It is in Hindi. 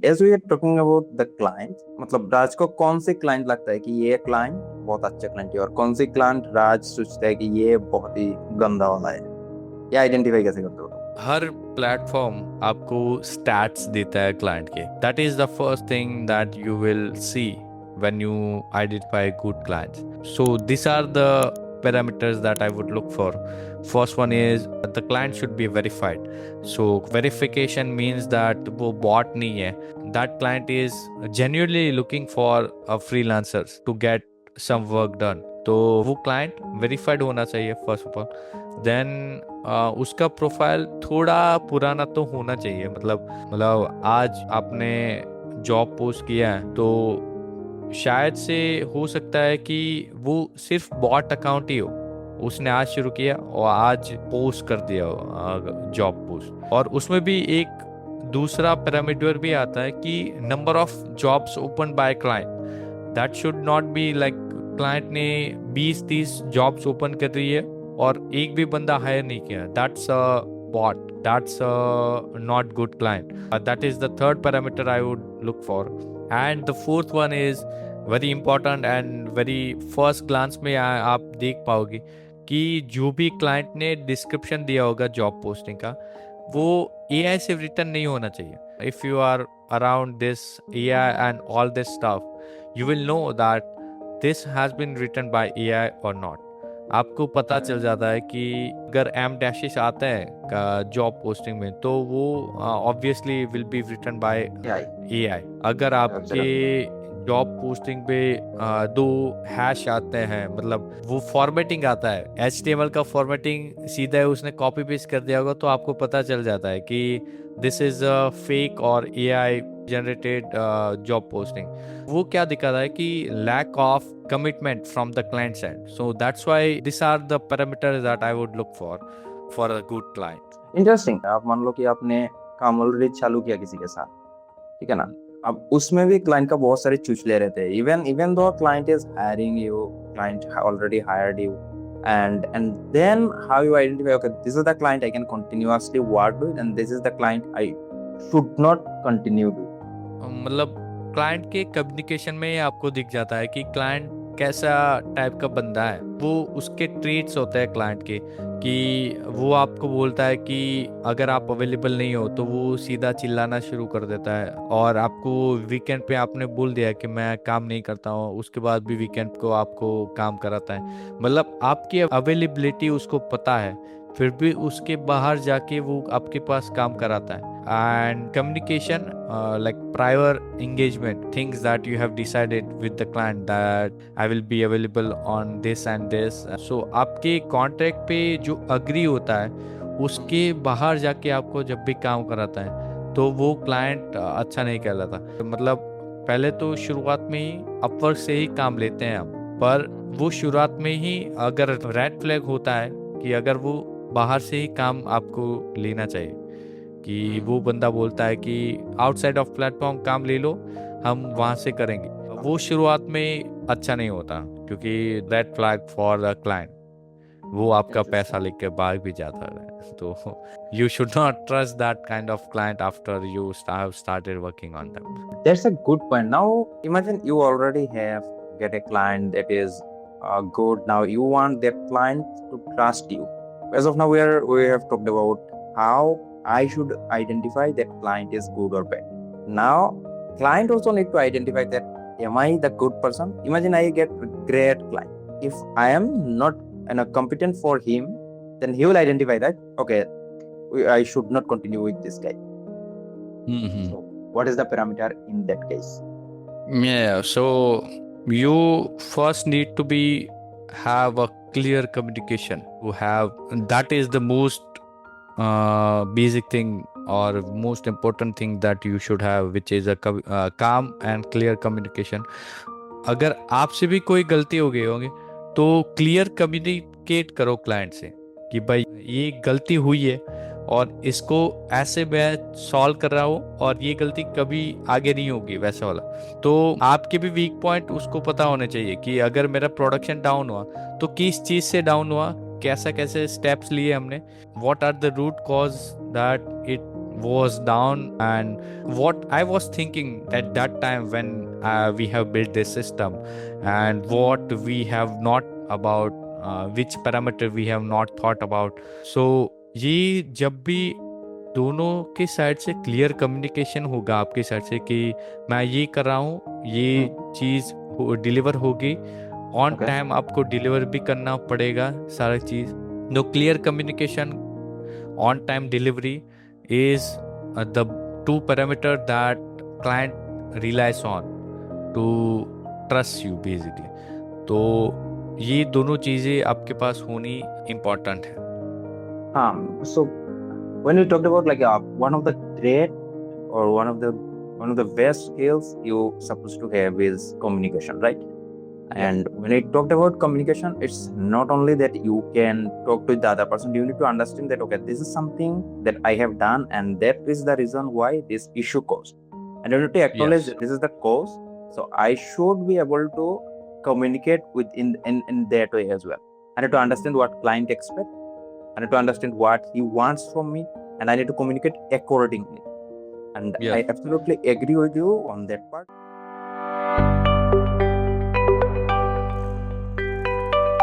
As we are talking about the client, मतलब राज को कौन से क्लाइंट लगता है कि ये क्लाइंट बहुत अच्छा क्लाइंट है और कौन से क्लाइंट राज सोचता है कि ये बहुत ही गंदा वाला है? क्या आइडेंटिफाई कैसे करते हो तुम? हर प्लेटफॉर्म आपको स्टैट्स देता है क्लाइंट के. That is the first thing that you will see when you identify good clients. So these are the parameters that I would look for. First one is the client should be verified. So verification means that वो bot नहीं है. That client is genuinely looking for a freelancers to get some work done. तो वो client verified होना चाहिए first of all. Then उसका प्रोफाइल थोड़ा पुराना तो होना चाहिए. मतलब आज आपने जॉब पोस्ट किया है तो शायद से हो सकता है कि वो सिर्फ बॉट अकाउंट ही हो. उसने आज शुरू किया और आज पोस्ट कर दिया जॉब पोस्ट. और उसमें भी एक दूसरा पैरामीटर भी आता है कि number of jobs open by client. That should not be like client ने 20-30 जॉब्स ओपन कर रही है और एक भी बंदा हायर नहीं किया. That's a bot. That's not good client. That is the third parameter I would look for. And the fourth one is very important and very first glance में आप देख पाओगे कि जो भी क्लाइंट ने डिस्क्रिप्शन दिया होगा जॉब पोस्टिंग का वो AI से रिटर्न नहीं होना चाहिए. If you are around this AI and all this stuff you will know that this has been written by AI or not. आपको पता चल जाता है कि अगर एम डैशेस आता है जॉब पोस्टिंग में तो वो obviously will be written by AI. अगर आपके जॉब पोस्टिंग पे दो हैश आते हैं, मतलब वो फॉर्मेटिंग आता है, HTML का फॉर्मेटिंग सीधा है उसने कॉपी पेस्ट कर दिया होगा तो आपको पता चल जाता है कि this is a fake or AI generated job posting. वो क्या दिखाता है कि lack of commitment from the client side. So that's why these are the parameters that I would look for a good client. Interesting. आप मान लो कि आपने काम ऑलरेडी चालू किया किसी के साथ, ठीक है ना? अब उसमें भी क्लाइंट का बहुत सारे चूचले रहते हैं. Even though client is hiring you, client already hired you, and then how you identify, okay, this is the client I can continuously work with and this is the client I should not continue with. मतलब क्लाइंट के कम्युनिकेशन में आपको दिख जाता है कि क्लाइंट कैसा टाइप का बंदा है. वो उसके ट्रेट्स होते हैं क्लाइंट के कि वो आपको बोलता है कि अगर आप अवेलेबल नहीं हो तो वो सीधा चिल्लाना शुरू कर देता है. और आपको वीकेंड पे आपने बोल दिया कि मैं काम नहीं करता हूँ, उसके बाद भी वीकेंड को आपको काम कराता है. मतलब आपकी अवेलेबिलिटी उसको पता है फिर भी उसके बाहर जाके वो आपके पास काम कराता है. And communication like prior engagement, things that you have decided with the client that I will be available on this and this. So आपके कॉन्ट्रैक्ट पे जो अग्री होता है उसके बाहर जाके आपको जब भी काम कराता है तो वो क्लाइंट अच्छा नहीं कहलाता. मतलब पहले तो शुरुआत में ही अपवर्क से ही काम लेते हैं हम, पर वो शुरुआत में ही अगर रेड फ्लैग होता है कि अगर वो बाहर से ही काम आपको लेना चाहिए कि वो बंदा बोलता है कि आउटसाइड ऑफ प्लेटफॉर्म काम ले लो, हम वहाँ से करेंगे. वो शुरुआत में अच्छा नहीं होता क्योंकि red flag for the client. वो आपका पैसा लेके भाग भी जाता है. तो you should not trust that kind of client after you have started working on them. That's a good point. Now imagine you already have get a client that is good. Now you want that client to trust you. As of now we have talked about how I should identify that client is good or bad. Now client also need to identify that am I the good person? Imagine I get great client. If I am not competent for him, then he will identify that okay, I should not continue with this guy. So what is the parameter in that case? Yeah, so you first need to have a clear communication. That is the most basic thing or most important thing that you should have, which is a calm and clear communication. अगर आपसे भी कोई गलती हो गई होगी तो क्लियर कम्युनिकेट करो क्लाइंट से कि भाई ये गलती हुई है और इसको ऐसे मैं सॉल्व कर रहा हूँ और ये गलती कभी आगे नहीं होगी वैसा वाला. तो आपके भी वीक पॉइंट उसको पता होने चाहिए कि अगर मेरा प्रोडक्शन डाउन हुआ तो किस चीज़ से डाउन हुआ, कैसा कैसे स्टेप्स लिए हमने, what are the root cause that it was down, and what I was thinking at that time when we have built this system, and what we have not about which parameter we have not thought about. So ये जब भी दोनों के साइड से क्लियर कम्युनिकेशन होगा आपके साइड से कि मैं ये कर रहा हूँ, ये चीज़ डिलीवर होगी ऑन Okay. टाइम, आपको डिलीवर भी करना पड़ेगा सारा चीज़. No clear communication, on time delivery is the two parameter that client relies on to trust you basically. तो ये दोनों चीज़ें आपके पास होनी इम्पॉर्टेंट है. So when we talked about like one of the great or one of the best skills you supposed to have is communication, right? And when I talked about communication, it's not only that you can talk to the other person, you need to understand that okay, this is something that I have done and that is the reason why this issue caused, and you need to acknowledge Yes. this is the cause. So I should be able to communicate with in that way as well. I need to understand what client expect. I need to understand what he wants from me, and I need to communicate accordingly. And I Yes. absolutely agree with you on that part.